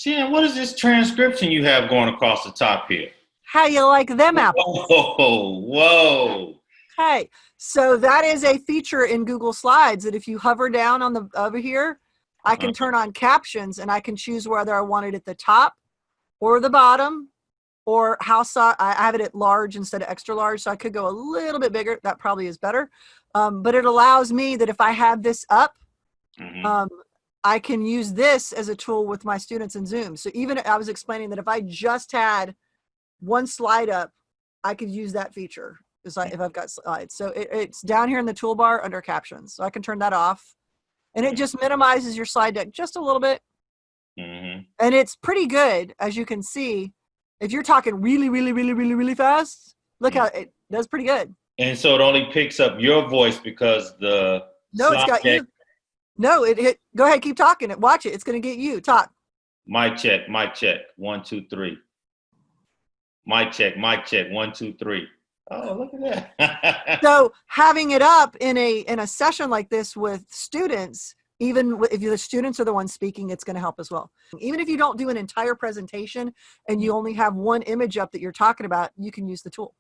Jen, what is this transcription you have going across the top here? How you like them apples? Whoa, whoa. Okay, so that is a feature in Google Slides that if you hover down on the over here, I can turn on captions and I can choose whether I want it at the top or the bottom or how size. I have it at large instead of extra large, so I could go a little bit bigger. That probably is better. But it allows me that if I have this up, I can use this as a tool with my students in Zoom. So even I was explaining that if I just had one slide up, I could use that feature if I've got slides. So it's down here in the toolbar under captions. So I can turn that off. And it just minimizes your slide deck just a little bit. And it's pretty good, as you can see. If you're talking really, really, really, really, really fast, look how it does pretty good. And so it only picks up your voice because the it's got you. No, it go ahead, keep talking. Watch it. It's going to get you. Talk. Mic check, mic check. 1, 2, 3. Mic check, 1, 2, 3. Oh, look at that. So having it up in a session like this with students, even if the students are the ones speaking, it's going to help as well. Even if you don't do an entire presentation and you only have one image up that you're talking about, you can use the tool.